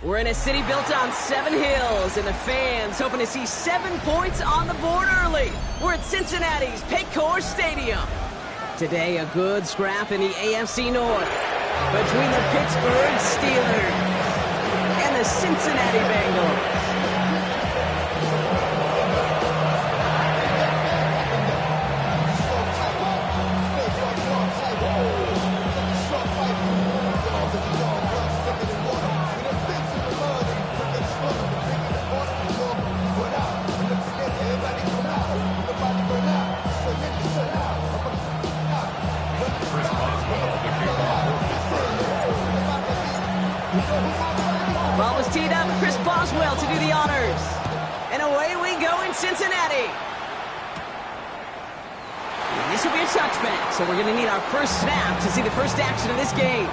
We're in a city built on 7 hills, and the fans hoping to see 7 points on the board early. We're at Cincinnati's Paycor Stadium. Today, a good scrap in the AFC North between the Pittsburgh Steelers and the Cincinnati Bengals. Ball was teed up, Chris Boswell to do the honors. And away we go in Cincinnati. And this will be a touchback, so we're going to need our first snap to see the first action of this game.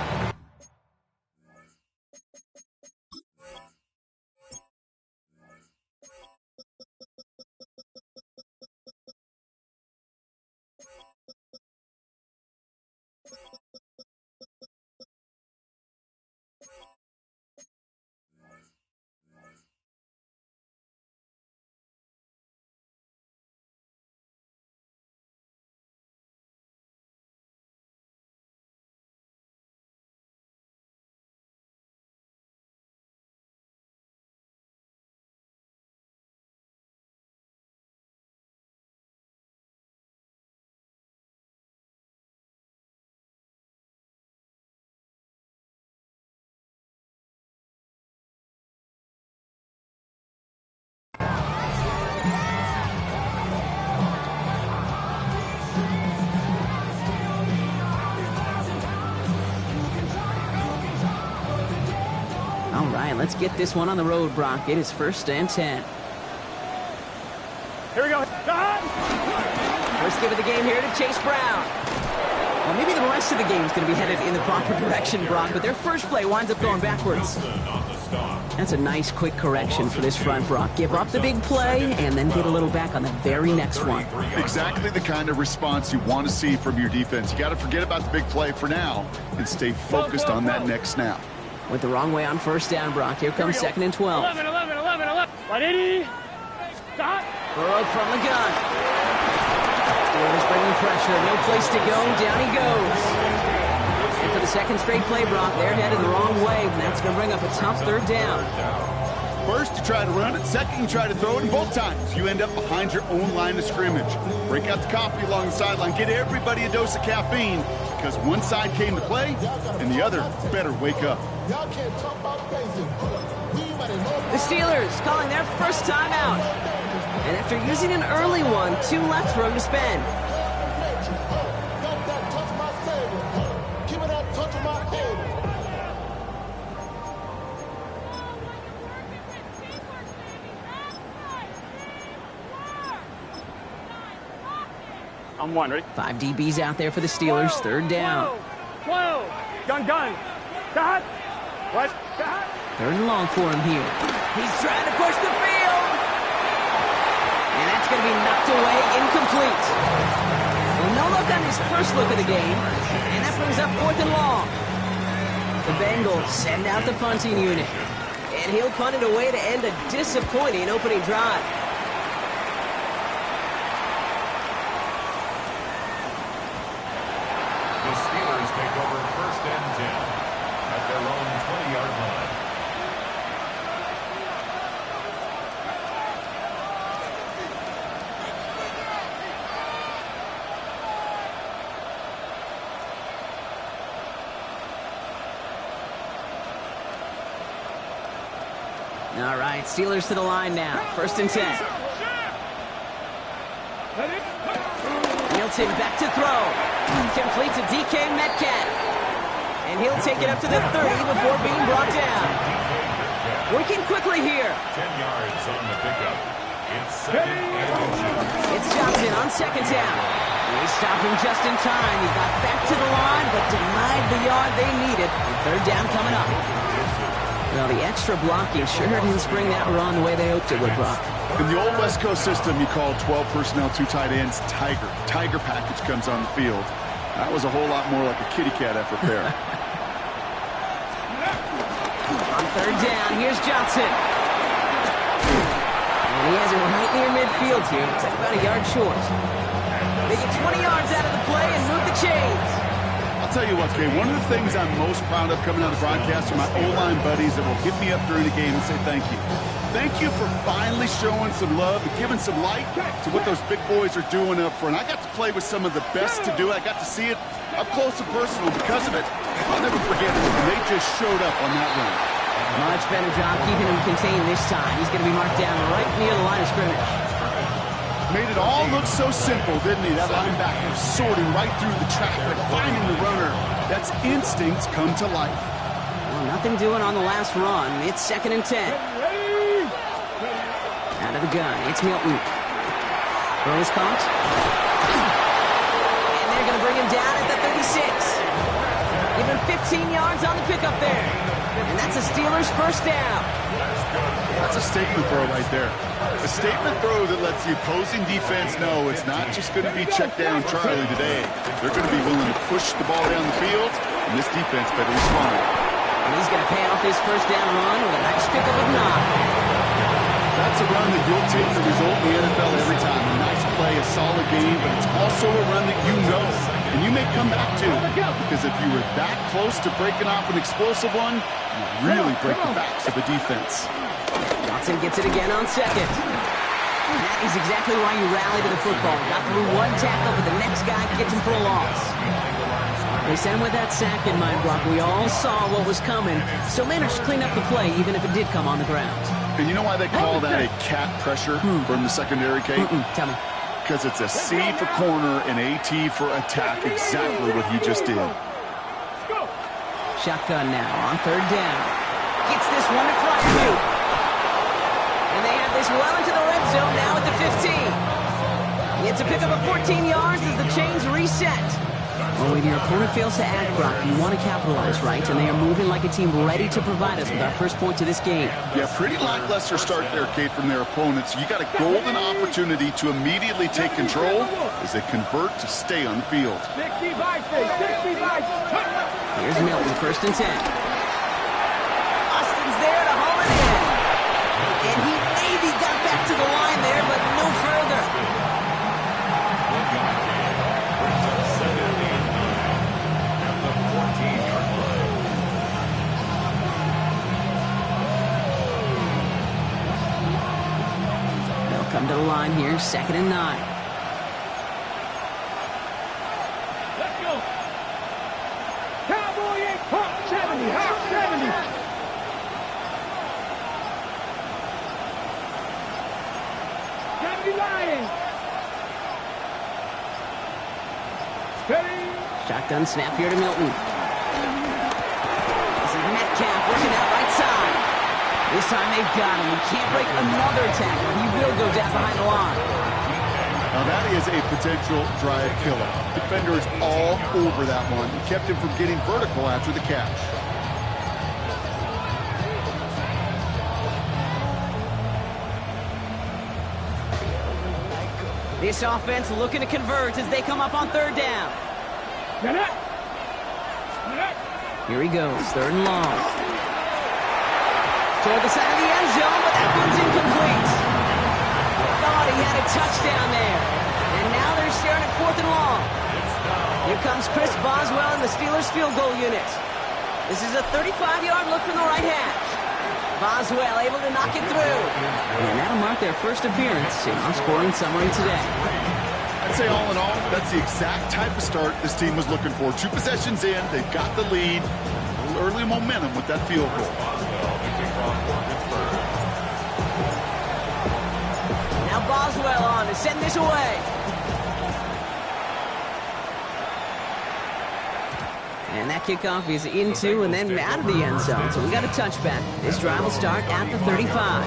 All right, let's get this one on the road, Brock. It is 1st and 10. Here we go. First give of the game here to Chase Brown. Well, maybe the rest of the game is going to be headed in the proper direction, Brock, but their first play winds up going backwards. That's a nice, quick correction for this front, Brock. Give up the big play and then get a little back on the very next one. Exactly the kind of response you want to see from your defense. You got to forget about the big play for now and stay focused on that next snap. Went the wrong way on 1st down, Brock. Here comes 2nd and 12. 11. 180. Stop. Burrow from the gun. Steelers bringing pressure. No place to go. Down he goes. And for the second straight play, Brock, they're headed the wrong way. And that's going to bring up a tough 3rd down. First, you try to run it. Second, you try to throw it. And both times, you end up behind your own line of scrimmage. Break out the coffee along the sideline. Get everybody a dose of caffeine because one side came to play and the other better wake up. The Steelers calling their first time out. And after using an early one, 2 left for him to spend. I'm 1, ready? 5 DBs out there for the Steelers, 3rd down. 12. Gun. Stop. What? Stop. 3rd and long for him here. He's trying to push the field. And that's going to be knocked away, incomplete. Well, no look on his first look of the game. And that brings up 4th and long. The Bengals send out the punting unit. And he'll punt it away to end a disappointing opening drive. The Steelers take over 1st and 10 at their own 20-yard line. All right, Steelers to the line now. 1st and 10. Milton back to throw. Complete to DK Metcalf. And he'll take it up to the 30 before being brought down. Working quickly here. 10 yards on the pickup. It's 2nd and inches. It's Johnson on 2nd down. They stopped him just in time. He got back to the line, but denied the yard they needed. And 3rd down coming up. Well, the extra blocking sure didn't spring that run the way they hoped it would, Brock. In the old West Coast system, you call 12 personnel, 2 tight ends, Tiger. Tiger package comes on the field. That was a whole lot more like a kitty cat effort there. On Third down, here's Johnson. And he has it right near midfield here. Looks like about a yard short. They get 20 yards out of the play and move the chains. I'll tell you what, Kay, one of the things I'm most proud of coming out of the broadcast are my O-line buddies that will hit me up during the game and say thank you. Thank you for finally showing some love and giving some light to what those big boys are doing up front. I got to play with some of the best to do it. I got to see it up close and personal. Because of it, I'll never forget it. They just showed up on that run. Much better job keeping him contained this time. He's going to be marked down right near the line of scrimmage. Made it all look so simple, didn't he? That linebacker sorting right through the traffic, finding the runner. That's instincts come to life. Well, nothing doing on the last run. It's 2nd and 10. Out of the gun, it's Milton. Throw is caught. And they're going to bring him down at the 36. Give him 15 yards on the pickup there. And that's a Steelers first down. That's a statement throw right there. A statement throw that lets the opposing defense know it's not just going to be check down Charlie today. They're going to be willing to push the ball down the field, and this defense better respond. And he's going to pay off his first down run with a nice pickup of 9. That's a run that you'll take the result in the NFL every time. A nice play, a solid game, but it's also a run that you know, and you may come back to. Because if you were that close to breaking off an explosive one, you really break the backs of the defense. Johnson gets it again on 2nd. And that is exactly why you rally to the football. Got through one tackle, but the next guy gets him for a loss. They sent him with that sack in mind, Brock. We all saw what was coming, so managed to clean up the play, even if it did come on the ground. And you know why they call that a cat pressure from the secondary, Kate? Tell me. Because it's a C for corner and AT for attack, exactly what he just did. Shotgun now on 3rd down. Gets this one to fly through. And they have this well into the red zone now at the 15. It's a pickup of 14 yards as the chains reset. Well, when your opponent fails to act, Brock, you want to capitalize, right? And they are moving like a team ready to provide us with our first points of this game. Yeah, pretty lackluster start there, Kate, from their opponents. You got a golden opportunity to immediately take control as they convert to stay on the field. Here's Milton, 1st and 10. Austin's there to haul it in. And he maybe got back to the line there, but no further. Come to the line here, 2nd and 9. Let's go. Cowboy ain't Hawk 70, Hawk 70. Lion. Steady. Shotgun snap here to Milton. This is Metcalf working out right side. This time they've got him. He can't break another tackle. He will go down behind the line. Now that is a potential drive killer. Defender is all over that one. He kept him from getting vertical after the catch. This offense looking to convert as they come up on 3rd down. Here he goes, 3rd and long. Toward the side of the end zone, but that one's incomplete. Thought he had a touchdown there. And now they're staring at 4th and long. Here comes Chris Boswell in the Steelers field goal unit. This is a 35-yard look from the right hash. Boswell able to knock it through. And that'll mark their first appearance in our scoring summary today. I'd say all in all, that's the exact type of start this team was looking for. 2 possessions in, they've got the lead. A little early momentum with that field goal. Now Boswell on to send this away. And that kickoff is into and then out of the end zone. So we got a touchback. This drive will start at the 35.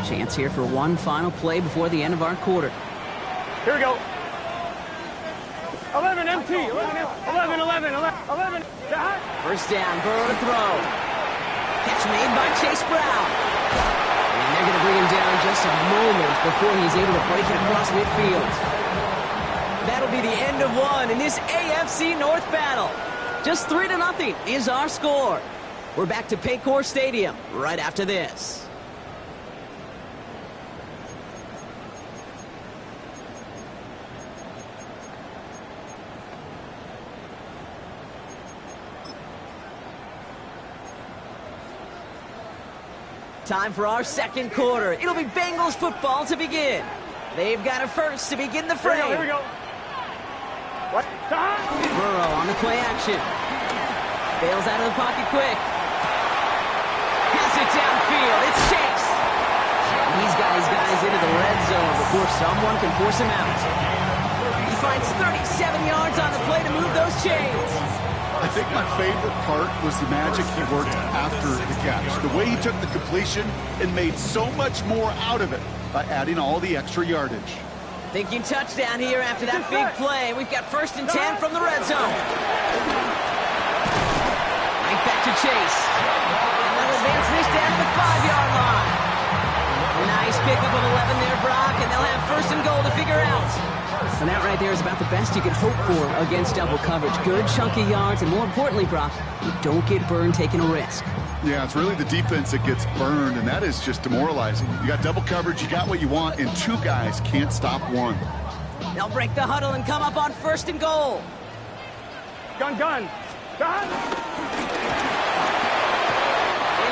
Chance here for one final play before the end of our quarter. Here we go. 11 MT. 11. First down, Burrow to throw. Catch made by Chase Brown. And they're going to bring him down just a moment before he's able to break it across midfield. That'll be the end of one in this AFC North battle. Just 3-0 is our score. We're back to Paycor Stadium right after this. Time for our second quarter. It'll be Bengals football to begin. They've got it first to begin the frame. Here we go. What? Burrow on the play action. Bails out of the pocket quick. Has it downfield. It's Chase. He's got his guys into the red zone before someone can force him out. He finds 37 yards on the play to move those chains. I think my favorite part was the magic he worked after the catch. The way he took the completion and made so much more out of it by adding all the extra yardage. Thinking touchdown here after that big play. We've got 1st and 10 from the red zone. Right back to Chase. And they'll advance this down to the 5-yard line. A nice pickup of 11 there, Brock, and they'll have 1st and goal to figure out. And that right there is about the best you could hope for against double coverage. Good chunky yards, and more importantly, Brock, you don't get burned taking a risk. Yeah, it's really the defense that gets burned, and that is just demoralizing. You got double coverage, you got what you want, and two guys can't stop one. They'll break the huddle and come up on 1st and goal. Gun. And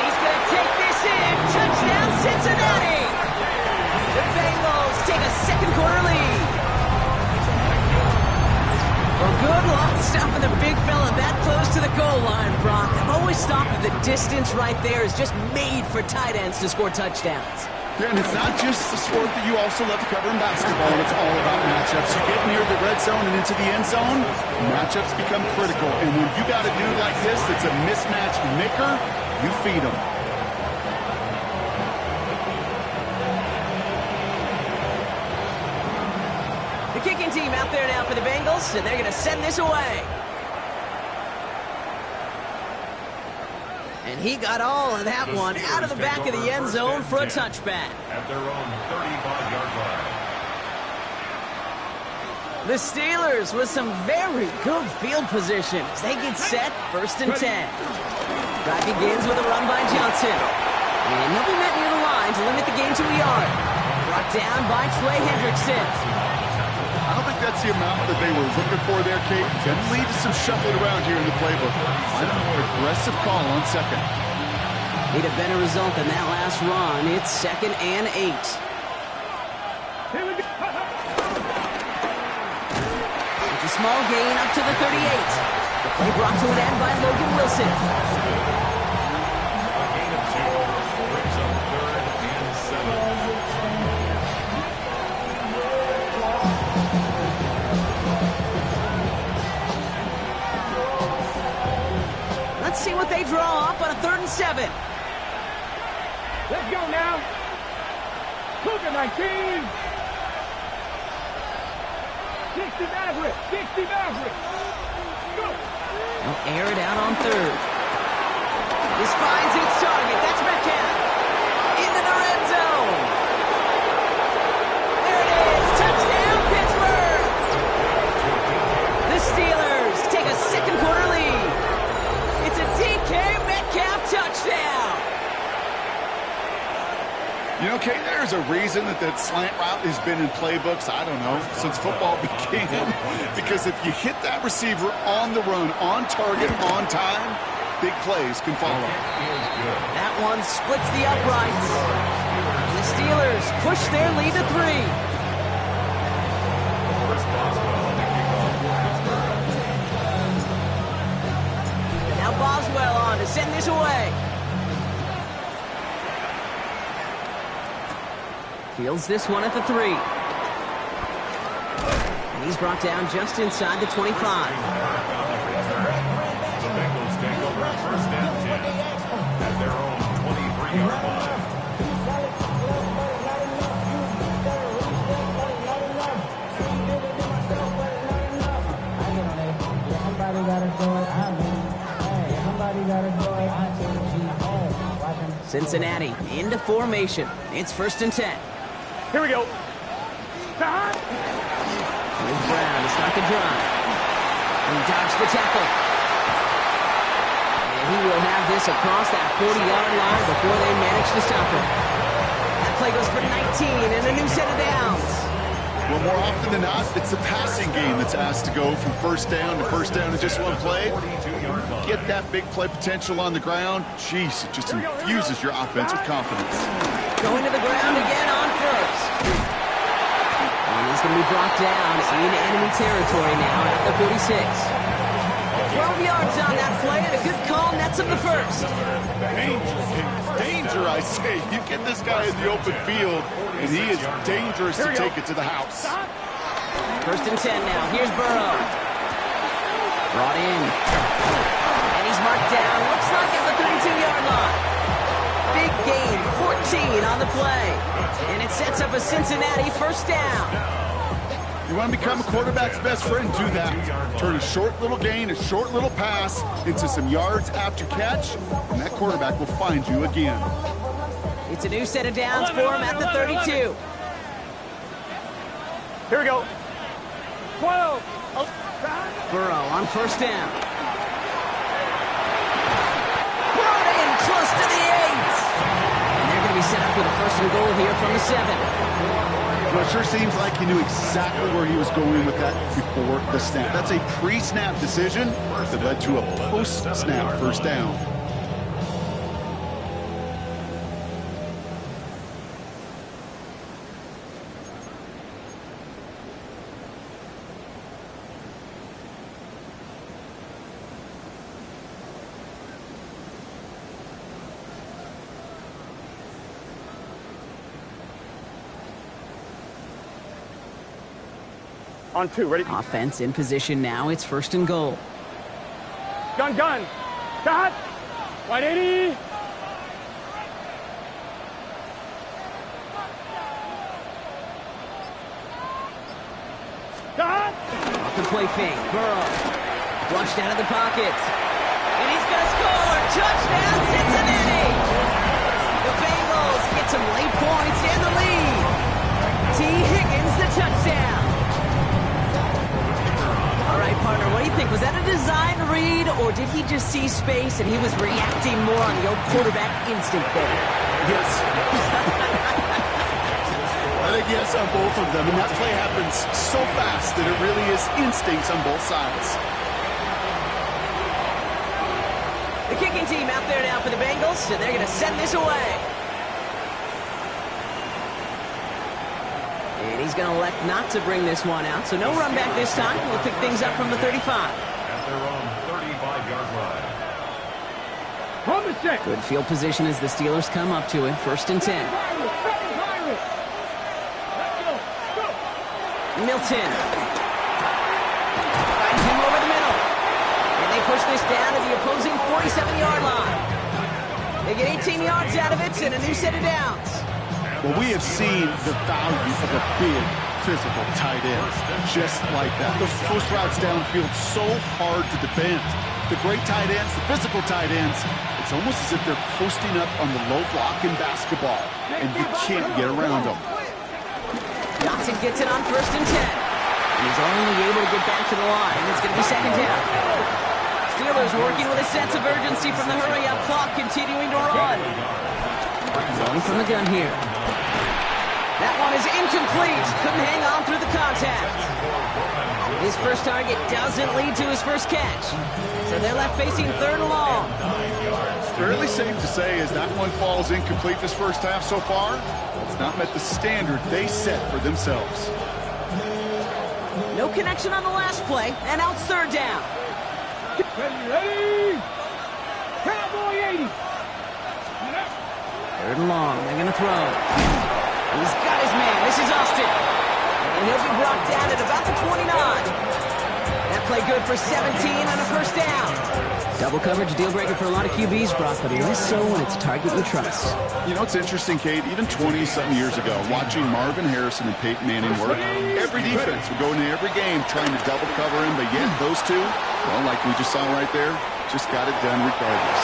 he's going to take this in. Touchdown, Cincinnati! The Bengals take a second quarter lead. Well, good luck stopping the big fella that close to the goal line, Brock. I've always thought that the distance right there is just made for tight ends to score touchdowns. Yeah, and it's not just the sport that you also love to cover in basketball. It's all about matchups. You get near the red zone and into the end zone, matchups become critical. And when you got a dude like this that's a mismatched maker, you feed him. The kicking team out there now for the Bengals, and they're going to send this away. And he got all of that one out of the back of the end zone for a touchback. At their own 35-yard line. The Steelers with some very good field position as they get set, 1st and 10. Drive begins with a run by Johnson. And he'll be met near the line to limit the gain to a yard. Brought down by Trey Hendrickson. I don't think that's the amount that they were looking for there, Kate. Can lead to some shuffling around here in the playbook. I don't know, an aggressive call on 2nd. Need a better result than that last run. It's 2nd and 8. Here we go. It's a small gain up to the 38. The play brought to an end by Logan Wilson. A gain of 2 brings up 3rd and 7. Let's see what they draw up on a 3rd and 7. Let's go now. Cougar 19. 60 Maverick. 60 Maverick. Go. They'll air it out on 3rd. This finds its target. That's Metcalf. Into the red zone. There it is. Touchdown, Pittsburgh. The Steelers take a second quarter lead. It's a DK Metcalf touchdown. You know, Kate, there's a reason that slant route has been in playbooks, I don't know, since football began. Because if you hit that receiver on the run, on target, on time, big plays can follow. That one splits the uprights. The Steelers push their lead to 3. Now Boswell on to send this away. Fields this one at the 3. And he's brought down just inside the 25. The Bengals take over 1st and 10 at their own 23-yard line. Somebody gotta do it. I mean, hey, somebody gotta do it. I Cincinnati into formation. It's 1st and 10. Here we go. Stop. Here's Brown to start the drive. He dodged the tackle. And he will have this across that 40-yard line before they manage to stop him. That play goes for 19 and a new set of downs. Well, more often than not, it's the passing game that's asked to go from first down in just one play. Get that big play potential on the ground. Jeez, it just infuses your offense with confidence. Going to the ground again on first. And he's going to be brought down in enemy territory now at the 46. 12 yards on that play and a good call nets him the first. Danger, I say. You get this guy in the open field, and he is dangerous to take it to the house. 1st and 10 now. Here's Burrow. Brought in. And he's marked down. Looks like at the 32-yard line. Big gain, 14 on the play. And it sets up a Cincinnati 1st down. You want to become a quarterback's best friend, do that. Turn a short little gain, a short little pass into some yards after catch, and that quarterback will find you again. It's a new set of downs for him at the 32. Here we go. 12. Burrow on 1st down. Brought in close to the 8. And they're going to be set up with a 1st and goal here from the 7. Well, it sure seems like he knew exactly where he was going with that before the snap. That's a pre-snap decision that led to a post-snap 1st down. On 2, ready? Offense in position now. It's 1st and goal. Gun. Stop. 180. Stop. Off the play fake. Burrow. Flushed out of the pocket. And he's going to score. Touchdown, Cincinnati. The Bengals get some late points and the lead. T. Higgins, the touchdown. All right, partner, what do you think? Was that a design read, or did he just see space and he was reacting more on the old quarterback instinct there? Yes. I think yes on both of them, and that play happens so fast that it really is instincts on both sides. The kicking team out there now for the Bengals, and they're going to send this away. And he's going to elect not to bring this one out, so no run back this time. We'll pick things up from the 35. At their own 35-yard line. From the 6. Good field position as the Steelers come up to it. 1st and 10. Milton. Finds him over the middle. And they push this down to the opposing 47-yard line. They get 18 yards out of it and a new set of downs. Well, we have seen the value of a big, physical tight end. Just like that. Those post routes downfield so hard to defend. The great tight ends, the physical tight ends, it's almost as if they're posting up on the low block in basketball, and you can't get around them. Johnson gets it on 1st and 10. And he's only able to get back to the line. It's going to be 2nd down. Steelers working with a sense of urgency from the hurry-up clock, continuing to run. Going from the gun here. That one is incomplete. Couldn't hang on through the contact. His first target doesn't lead to his first catch. So they're left facing 3rd and long. Fairly safe to say as that one falls incomplete this first half so far, it's not met the standard they set for themselves. No connection on the last play, and out 3rd down. Ready? Cowboy 80. 3rd and long. They're going to throw. He's got his man. This is Austin. And he'll be brought down at about the 29. That play good for 17 and a 1st down. Double coverage, deal breaker for a lot of QBs, Brock, but less so when it's a target you trust. You know, it's interesting, Kate, even 20-something years ago, watching Marvin Harrison and Peyton Manning work, every defense would go into every game trying to double cover him, but yet those two, well, like we just saw right there, just got it done regardless.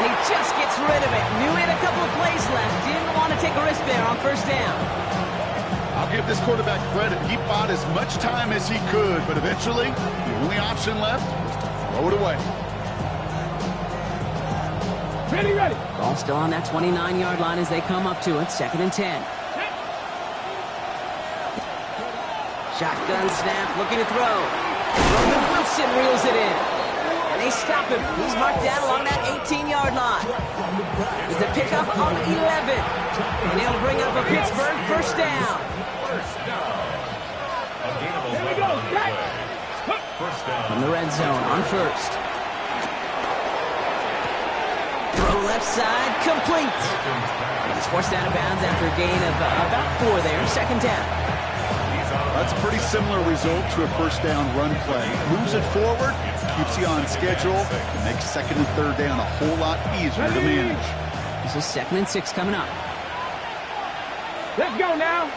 And he just gets rid of it. Knew he had a couple of plays left. Didn't want to take a risk there on first down. I'll give this quarterback credit. He bought as much time as he could, but eventually, the only option left was to throw it away. Ready, ready. Ball still on that 29-yard line as they come up to it. 2nd and 10. Shotgun snap, looking to throw. Roman Wilson reels it in. And they stop him. He's marked down along that 18-yard line. It's a pickup of 11. And he'll bring up a Pittsburgh first down. Here we go. From the red zone on first. Throw left side, complete. And he's forced out of bounds after a gain of about 4 there. 2nd down. That's a pretty similar result to a first down run play. Moves it forward, keeps you on schedule, and makes 2nd and 3rd down a whole lot easier to manage. This is 2nd and 6 coming up. Let's go now.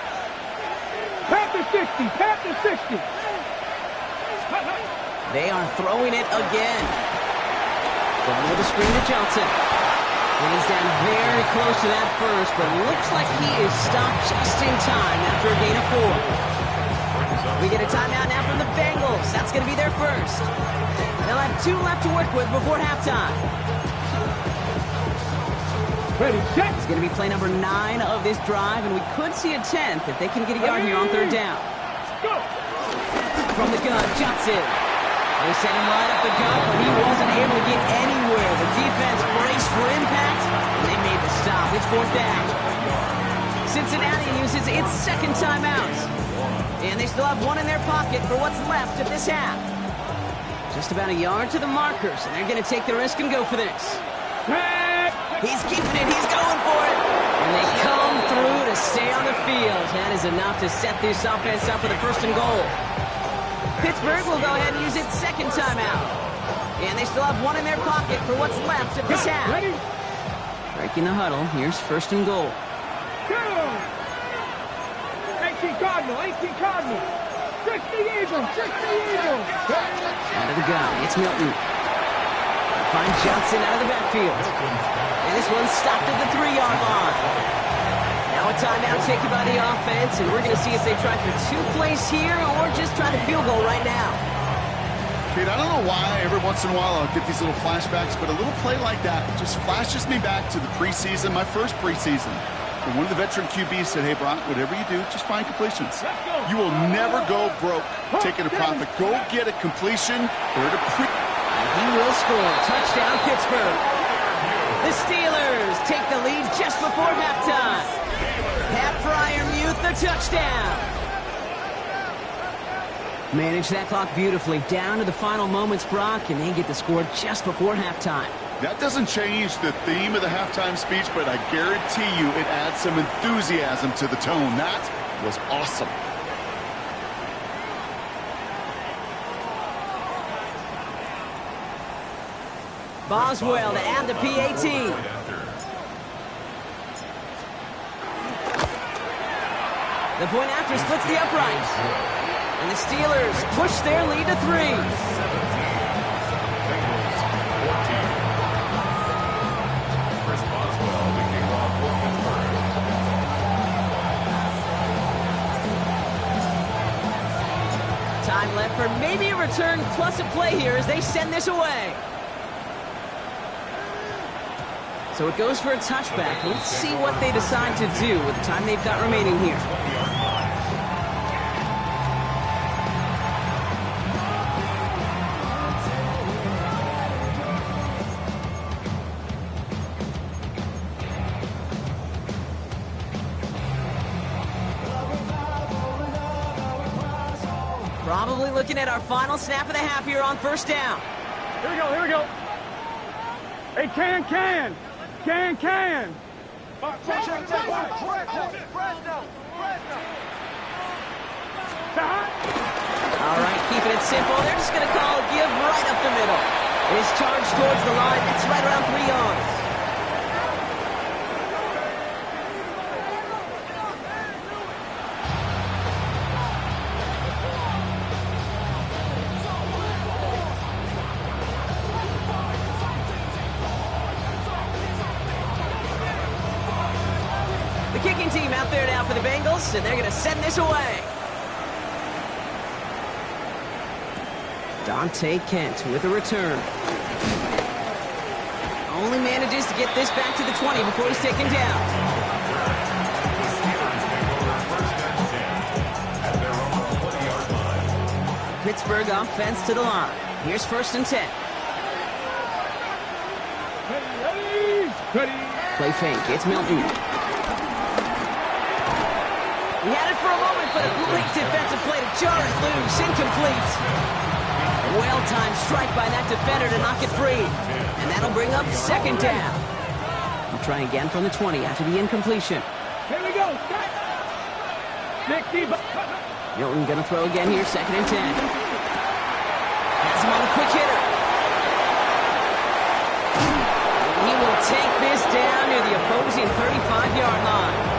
Panther 60. Panther 60. They are throwing it again. Going with a screen to Johnson. And he's down very close to that first, but looks like he is stopped just in time after a gain of 4. We get a timeout now from the Bengals. That's going to be their first. They'll have 2 left to work with before halftime. Ready, set. It's going to be play number 9 of this drive, and we could see a 10th if they can get a yard here on 3rd down. Go. From the gun, Johnson. They sent him right up the gut, but he wasn't able to get anywhere. The defense braced for impact, and they made the stop. It's 4th down. Cincinnati uses its 2nd timeout. And they still have 1 in their pocket for what's left of this half. Just about a yard to the markers, and they're going to take the risk and go for this. He's keeping it. He's going for it. And they come through to stay on the field. That is enough to set this offense up with a 1st and goal. Pittsburgh will go ahead and use its 2nd timeout. And they still have 1 in their pocket for what's left of this half. Ready? Breaking the huddle. Here's 1st and goal. Go. 18 Cardinal. 18 Cardinal. 60 Eagles. 60 Eagles. Out of the gun. It's Milton. Find Johnson out of the backfield. And this one's stopped at the 3-yard line. Now a timeout taken by the offense, and we're going to see if they try for 2 plays here or just try the field goal right now. Kate, I don't know why every once in a while I'll get these little flashbacks, but a little play like that just flashes me back to the preseason, my first preseason. And one of the veteran QBs said, hey, Brock, whatever you do, just find completions. You will never go broke taking a profit. Go get a completion. They're He will score. Touchdown, Pittsburgh. The Steelers take the lead just before halftime. Pat Fryermuth, the touchdown. Manage that clock beautifully. Down to the final moments, Brock, and they get the score just before halftime. That doesn't change the theme of the halftime speech, but I guarantee you it adds some enthusiasm to the tone. That was awesome. Boswell to add the PAT. The point after splits the uprights. And the Steelers push their lead to 3. Time left for maybe a return plus a play here as they send this away. So it goes for a touchback. Let's see what they decide to do with the time they've got remaining here. Probably looking at our final snap of the half here on 1st down. Here we go, here we go. Hey, can. Can. All right, keeping it simple. They're just going to call a give right up the middle. His charge towards the line. That's right around 3 yards. for the Bengals, and they're going to send this away. Dante Kent with a return. Only manages to get this back to the 20 before he's taken down. Pittsburgh offense to the line. Here's 1st and 10. Play fake. It's Milton. He had it for a moment, but a great defensive play to jar it loose. Incomplete. Well-timed strike by that defender to knock it free. And that'll bring up 2nd down. He'll try again from the 20 after the incompletion. Here we go. Milton gonna throw again here, 2nd and 10. Has him on a quick hitter. And he will take this down near the opposing 35-yard line.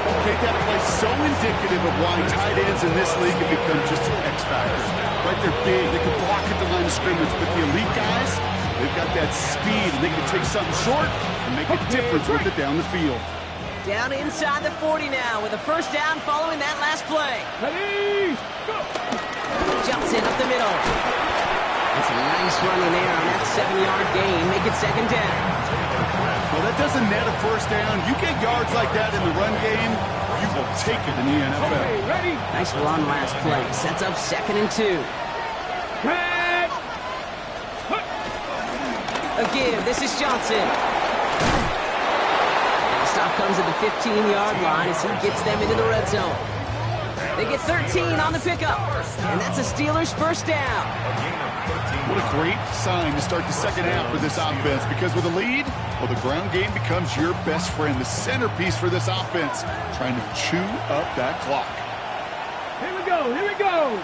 Okay, that play so indicative of why tight ends in this league have become just an X factor. Right, they're big, they can block at the line of scrimmage, but the elite guys, they've got that speed, and they can take something short and make a difference with it down the field. Down inside the 40 now with a 1st down following that last play. Ready, go! Jumps in up the middle. That's a nice running there on that 7-yard gain. Make it 2nd down. Well, that doesn't net a 1st down. You get yards like that in the run game, you will take it in the NFL. Okay, ready? Nice run last play. Sets up 2nd and 2. Red. A give. This is Johnson. And the stop comes at the 15-yard line as he gets them into the red zone. They get 13 on the pickup. And that's a Steelers 1st down. What a great sign to start the 2nd half for this offense, because with a lead, well, the ground game becomes your best friend, the centerpiece for this offense, trying to chew up that clock. Here we go, here we go.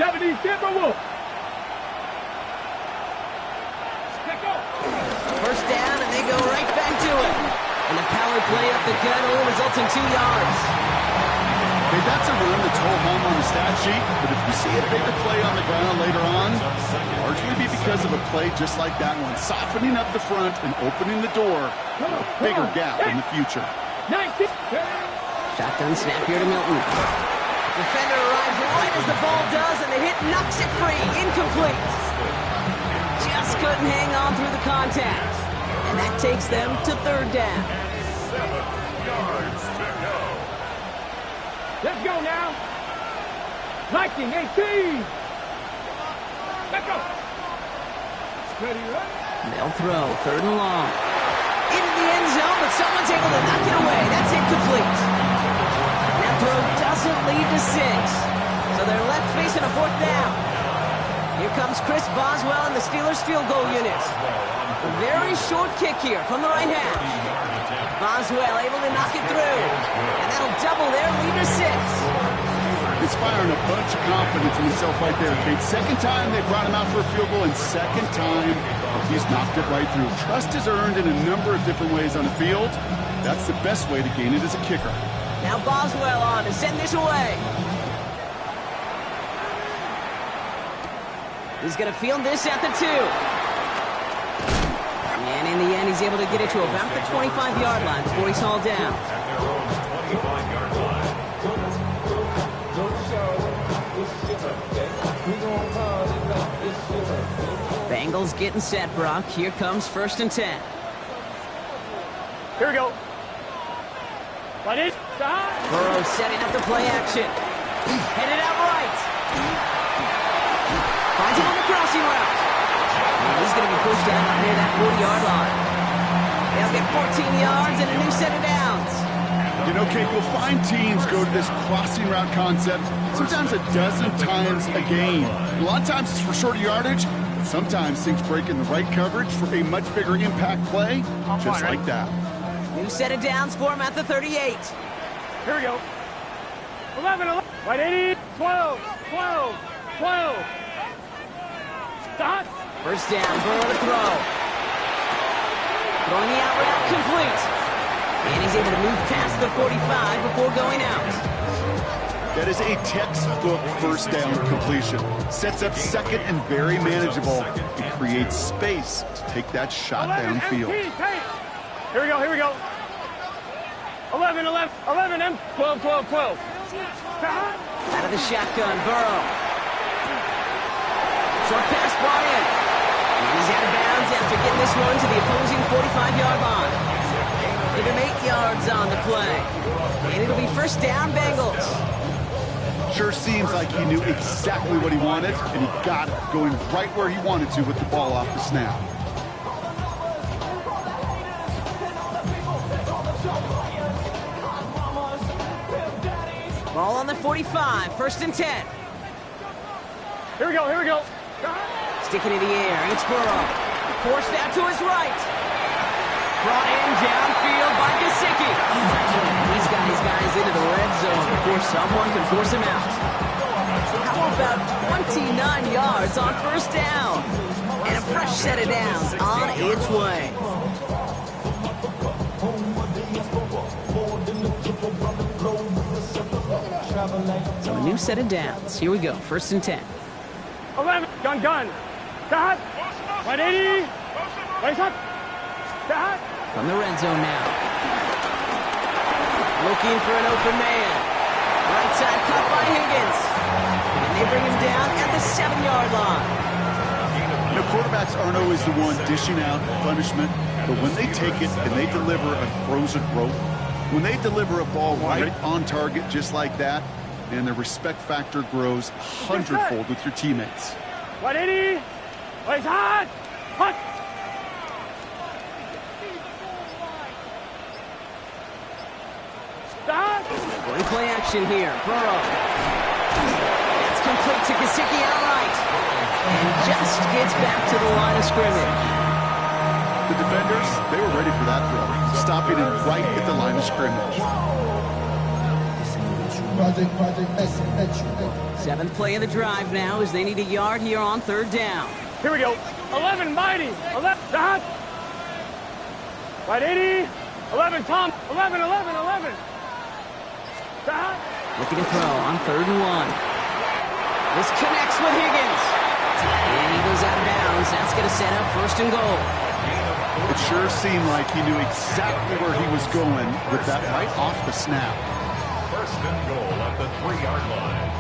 70 Timberwolves. Let's go. 1st down, and they go right back to it. And the power play up the gut only results in 2 yards. Okay, that's a run that's whole home on the stat sheet, but if you see a bigger play on the ground later on, largely be because of a play just like that one, softening up the front and opening the door for a bigger gap in the future. 19. Shotgun snap here to Milton. Defender arrives right as the ball does, and the hit knocks it free. Incomplete. Just couldn't hang on through the contact. And that takes them to 3rd down. 7 yards to go. Let's go now. 19, 18. Let's go. Ready, ready. They'll throw 3rd and long. Into the end zone, but someone's able to knock it away. That's incomplete. That throw doesn't lead to 6. So they're left facing a 4th down. Here comes Chris Boswell and the Steelers field goal unit. A very short kick here from the right hash. Boswell able to knock it through. And that'll double their lead to 6. Inspiring a bunch of confidence in himself right there, Kate. 2nd time they brought him out for a field goal, and 2nd time he's knocked it right through. Trust is earned in a number of different ways on the field. That's the best way to gain it as a kicker. Now Boswell on to send this away. He's going to field this at the 2. And in the end, he's able to get it to about the 25-yard line before he's hauled down. Bengals getting set, Brock. Here comes 1st and 10. Here we go. What is Burrow setting up the play action. Headed out right. Finds him on the crossing route. And he's going to be pushed out near that 40-yard line. They'll get 14 yards and a new set of downs. You know, Kate, you'll find teams go to this crossing route concept sometimes a dozen times a game. A lot of times it's for shorter yardage, but sometimes things break in the right coverage for a much bigger impact play, just like that. New set of downs for him at the 38. Here we go. 11, 11. Right, 80, 12, 12, 12. Stop. 1st down, Burrow to throw. Throwing the out route complete. And he's able to move past the 45 before going out. That is a textbook 1st down completion. Sets up 2nd and very manageable. It creates space to take that shot 11, downfield. 18, here we go, here we go. 11, 11, 11, and 12, 12, 12. Out of the shotgun, Burrow. Short pass, Bryant. And he's out of bounds after getting this one to the opposing 45-yard line. Give him 8 yards on the play. And it'll be first down, Bengals. Sure seems like he knew exactly what he wanted, and he got it, going right where he wanted to with the ball off the snap. Ball on the 45, first and 10. Here we go, here we go. Sticking in the air, it's Burrow. Forced out to his right. Brought in downfield by Gesicki. He's got his guys into the red zone before someone can force him out. How about 29 yards on first down? And a fresh set of downs on its way. So a new set of downs. Here we go, first and 10. 11, gun, gun. Cut. 180. Race up. Cut. From the red zone now. Looking for an open man. Right side cut by Higgins. And they bring him down at the 7-yard line. You know, quarterbacks aren't always the one dishing out punishment, but when they take it and they deliver a frozen rope, when they deliver a ball right on target just like that, and the respect factor grows 100-fold with your teammates. 180. Race hard. Hut. Going play action here. Burrow. It's complete to Gesicki outright. And just gets back to the line of scrimmage. The defenders, they were ready for that throw, stopping him right at the line of scrimmage. Seventh play of the drive now as they need a yard here on third down. Here we go. 11, mighty. 11, dot. 180. 11, Tom. 11, 11, 11. Dot. Looking to throw on third and 1. This connects with Higgins. And he goes out of bounds. That's going to set up first and goal. It sure seemed like he knew exactly where he was going with that right off the snap. First and goal at the 3-yard line.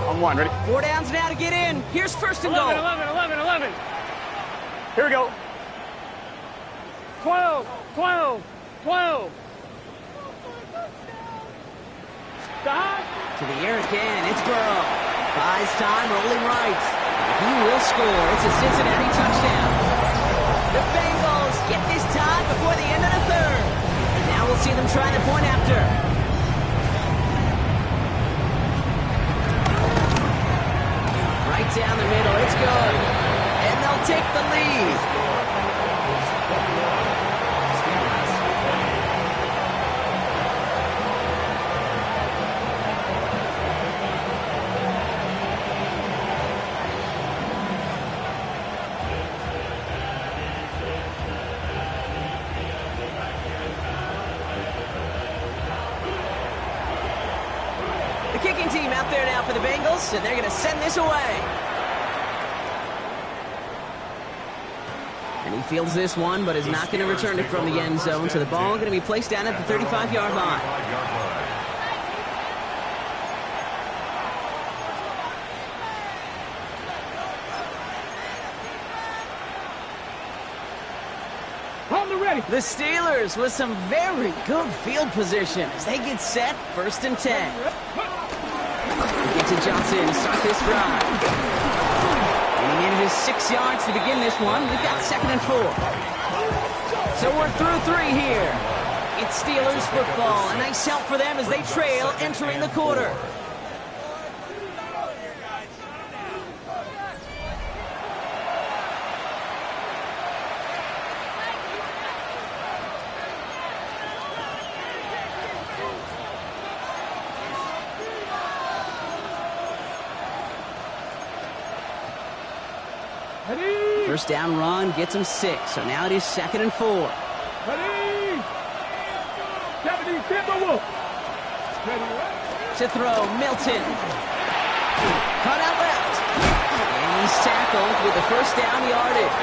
On 1, ready? 4 downs now to get in. Here's first and 11, goal. 11, 11, 11. Here we go. 12, 12, 12. Stop. To the air again. It's Burrow. Buys time, rolling right. He will score. It's a Cincinnati touchdown. The Bengals get this time before the end of the third. Now we'll see them try the point after. Right down the middle. It's good. And they'll take the lead. Kicking team out there now for the Bengals, and they're going to send this away. And he fields this one, but is not going to return it from the end zone, so the ball going to be placed down at the 35-yard line. The Steelers with some very good field position as they get set, first and 10. We get to Johnson to start this drive. And he manages 6 yards to begin this one. We've got second and 4. So we're through 3 here. It's Steelers football. A nice help for them as they trail entering the quarter. First down run gets him 6, so now it is second and 4. Ready. To throw, Milton. Cut out left. And He's tackled with the first down yardage.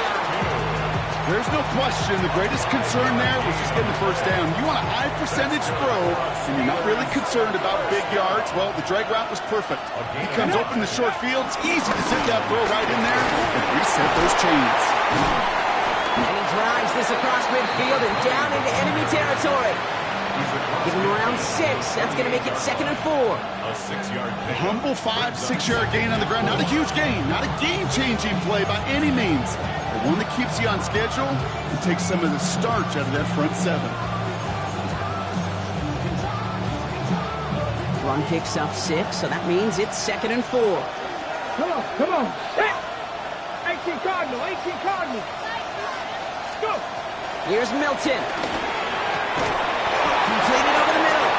There's no question the greatest concern there was just getting the first down. You want a high percentage throw, and you're not really concerned about big yards. Well, the drag route was perfect. He comes open the short field. It's easy to sit that throw right in there and reset those chains. And he drives this across midfield and down into enemy territory. Give him around 6. That's going to make it 2nd and 4. A 6-yard A humble 5-6-yard gain on the ground. Not a huge gain. Not a game-changing play by any means. But one that keeps you on schedule and takes some of the starch out of that front 7. Run picks up 6, so that means it's 2nd and 4. Come on. Hit! 18 Cardinal, 18 Cardinal. Let's go. Here's Milton. Completed over the middle.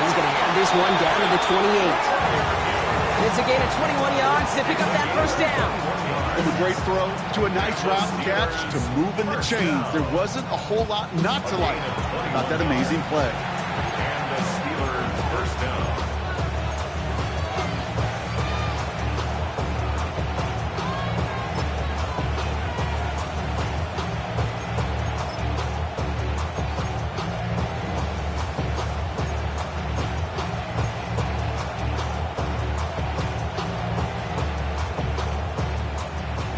He's going to have this one down to the 28. It's a gain of 21 yards to pick up that first down. From a great throw to a nice route and catch to moving the chains. There wasn't a whole lot not to like about that amazing play. And the Steelers first down.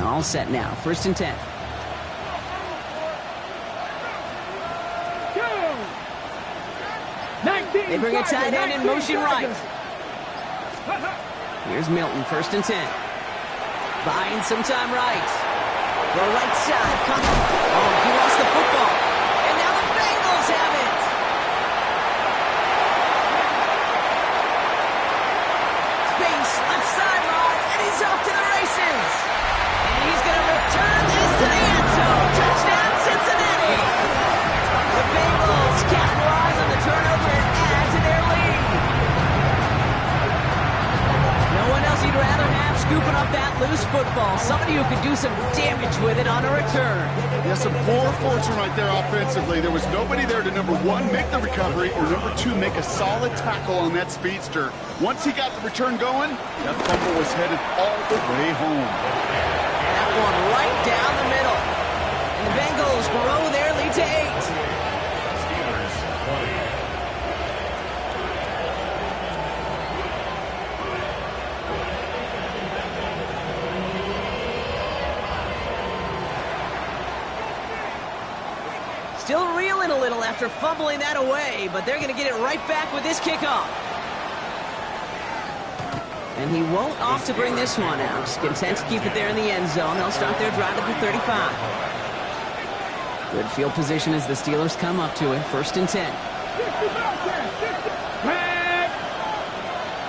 All set now. 1st and 10. They bring a tight end in motion right. Here's Milton. 1st and 10. Buying some time right. The right side. Oh, he lost the football. And now the Bengals have it. Space, left sideline, and he's off to the races. And he's going to return this to the end zone. Touchdown, Cincinnati. The Bengals capitalize on the turnover and add to their lead. No one else you'd rather have scooping up that loose football. Somebody who could do some damage with it on a return. Yeah, some poor fortune right there offensively. There was nobody there to, number 1, make the recovery, or number 2, make a solid tackle on that speedster. Once he got the return going, that fumble was headed all the way home. That one right down the middle. And the Bengals grow their lead to 8. Steelers 20. Still reeling a little after fumbling that away, but they're going to get it right back with this kickoff. And he won't opt to bring this one out. Content to keep it there in the end zone. They'll start their drive at the 35. Good field position as the Steelers come up to it. 1st and 10.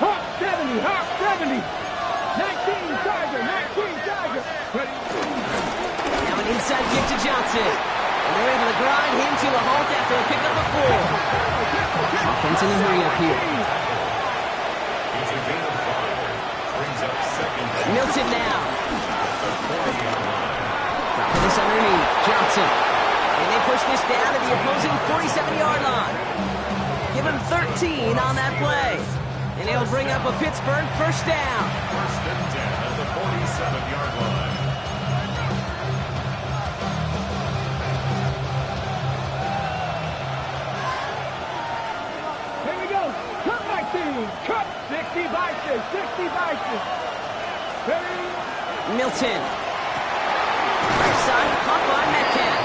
Hawk 70, Hawk 70. 19 Tiger. Now an inside kick to Johnson. And they're able to grind him to a halt after a pickup of 4. Offense in a hurry up here. It's a gain of 5. Brings up 2nd down. Milton now. Dropping this underneath. Johnson. And they push this down to the opposing 47-yard line. Give him 13 on that play. And he'll bring up a Pittsburgh first down. 1st and 10 at the 47-yard line. Here we go. Cut my team. Cut. 60 by 6. 60 by 6. Ready? Milton. Left side, caught by Metcalf.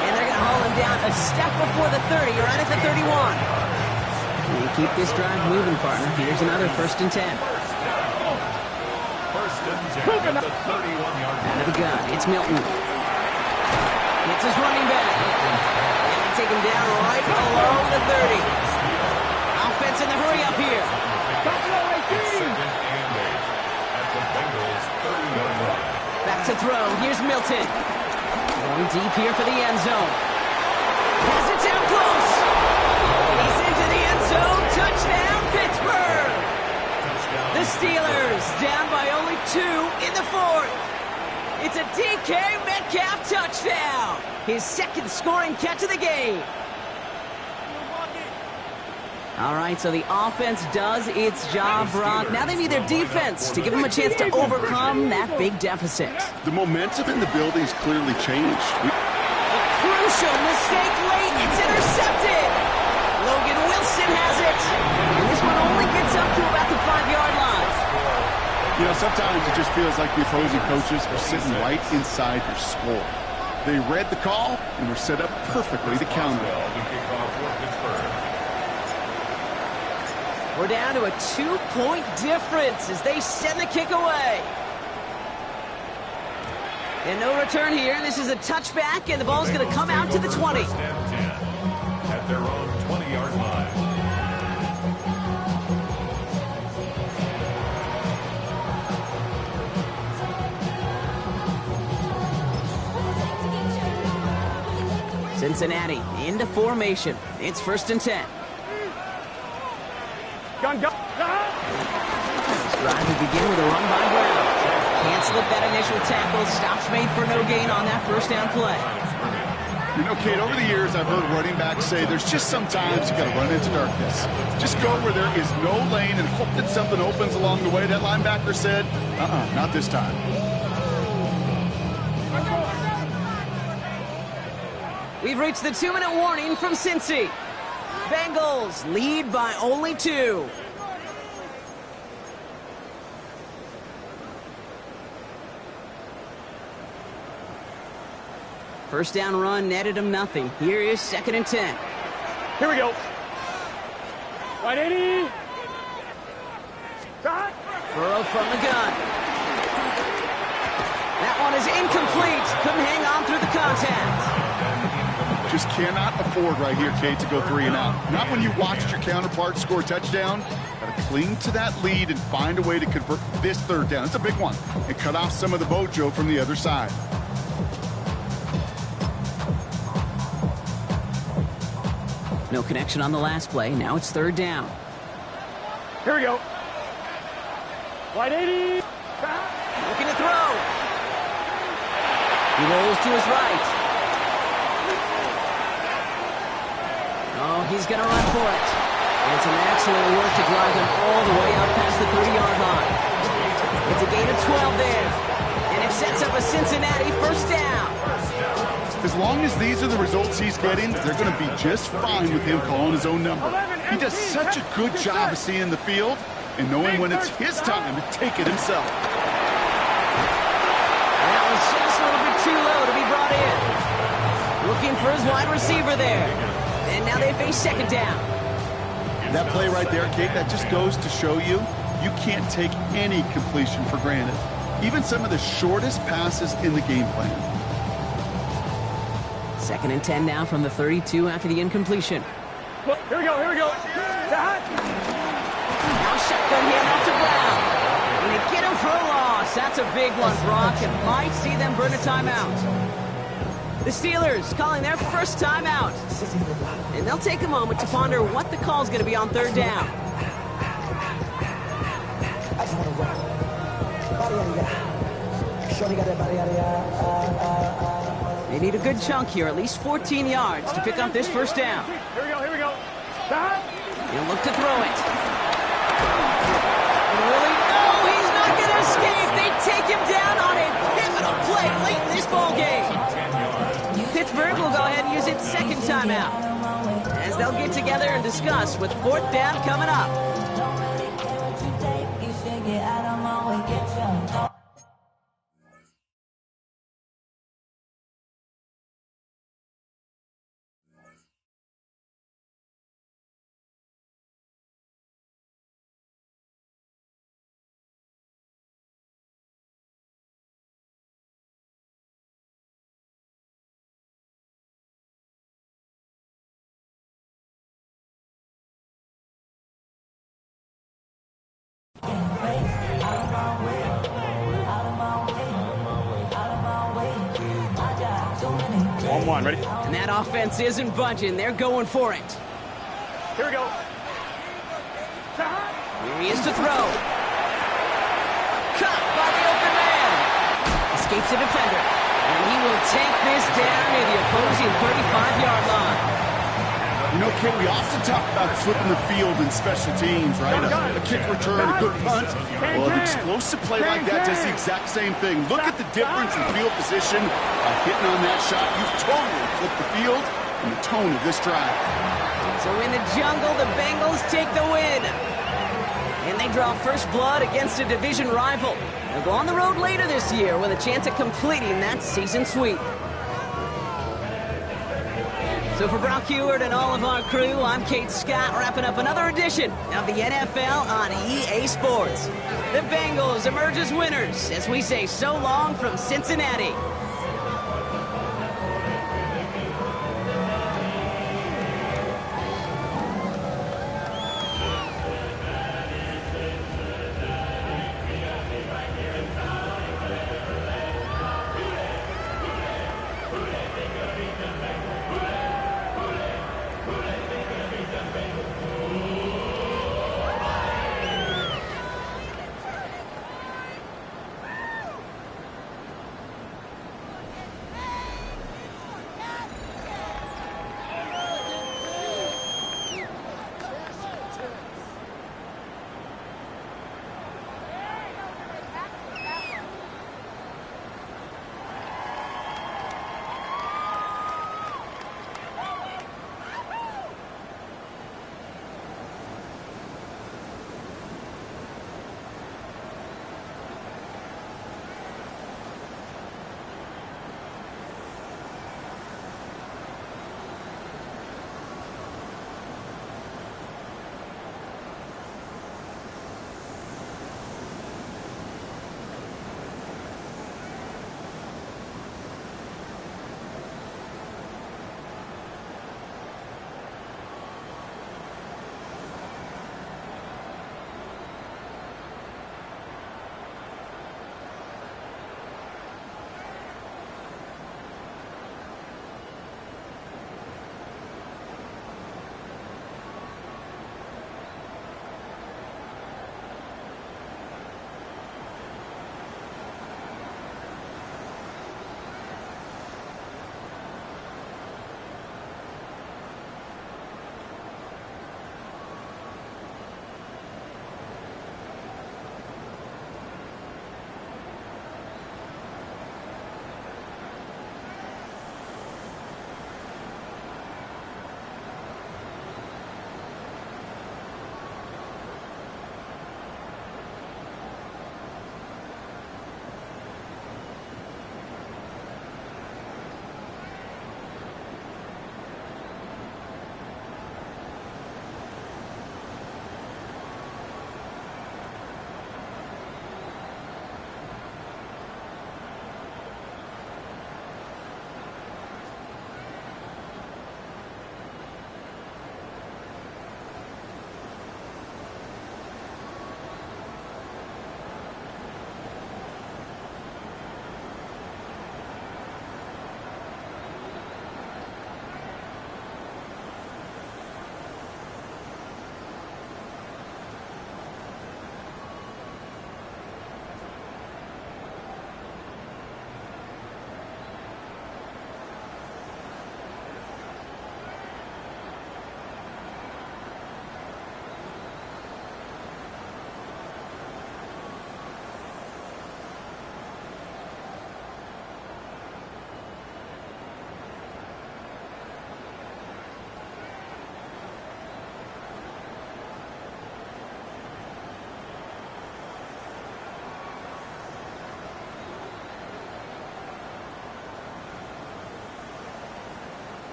And they're going to haul him down a step before the 30, right at the 31. And you keep this drive moving, partner. Here's another 1st and 10. 1st and 10 at the 31-yard line. Out of the gun, it's Milton. It's his running back. And they take him down right below the 30. Offense in the hurry up here. Second and 8 at the Bengals 30-yard line. Back to throw. Here's Milton. Going deep here for the end zone. Pass it down close. And he's into the end zone. Touchdown, Pittsburgh. The Steelers down by only 2 in the 4th. It's a DK Metcalf touchdown. His 2nd scoring catch of the game. All right, so the offense does its job, Brock. Now they need their defense to give them a chance to overcome that big deficit. The momentum in the building's clearly changed. Crucial mistake late. It's intercepted. Logan Wilson has it. And this one only gets up to about the 5-yard line. You know, sometimes it just feels like the opposing coaches are sitting right inside your score. They read the call and were set up perfectly to counter it. We're down to a 2-point difference as they send the kick away. And no return here. This is a touchback, and the ball's going to come out to the 20. At their own 20-yard line. Cincinnati into formation. It's 1st and 10. Gun. This drive will begin with a run by Brown. Can't slip that initial tackle. Stops made for no gain on that 1st down play. You know, Kate, over the years, I've heard running backs say there's just sometimes you got to run into darkness. Just go where there is no lane and hope that something opens along the way. That linebacker said, not this time. We've reached the 2-minute warning from Cincy. Bengals lead by only 2. First down run netted him nothing. Here is 2nd and 10. Here we go. Right 80. Shot. Burrow from the gun. That one is incomplete. Couldn't hang on through the contact. Just cannot afford right here, Kate, to go 3 and out. Not when you watched your counterpart score a touchdown. Got to cling to that lead and find a way to convert this 3rd down. It's a big one. And cut off some of the mojo from the other side. No connection on the last play. Now it's 3rd down. Here we go. Right 80. Looking to throw. He rolls to his right. Oh, he's going to run for it. And some excellent work to drive him all the way out past the 30-yard line. It's a gain of 12 there. And it sets up a Cincinnati 1st down. As long as these are the results he's getting, they're going to be just fine with him calling his own number. He does such a good job of seeing the field and knowing when it's his time to take it himself. That was just a little bit too low to be brought in. Looking for his wide receiver there. And now they face 2nd down. That play right there, Kate, that just goes to show you can't take any completion for granted. Even some of the shortest passes in the game plan. 2nd and 10 now from the 32 after the incompletion. Look, here we go. Now shotgun handoff to Brown. And they get him for a loss. That's a big one, Brock, and might see them burn a timeout. The Steelers calling their 1st timeout. And they'll take a moment to ponder what the call is going to be on 3rd down. They need a good chunk here, at least 14 yards to pick up this 1st down. Here we go. He'll look to throw it. And will he? No, he's not going to escape. They take him down on a pivotal play late in this ball game. Pittsburgh will go ahead and use its 2nd timeout as they'll get together and discuss with 4th down coming up. On 1, ready? And that offense isn't budging. They're going for it. Here we go. Here he is to throw. Caught by the open man. Escapes the defender. And he will take this down near the opposing 35-yard line. You You know, Kate, we often talk about flipping the field in special teams, right? A kick return, a good punt. Well, an explosive play like that does the exact same thing. Look at the difference in field position. By hitting on that shot, you've totally flipped the field and the tone of this drive. So in the jungle, the Bengals take the win. And they draw first blood against a division rival. They'll go on the road later this year with a chance of completing that season sweep. So for Brock Heward and all of our crew, I'm Kate Scott, wrapping up another edition of the NFL on EA Sports. The Bengals emerge as winners as we say so long from Cincinnati.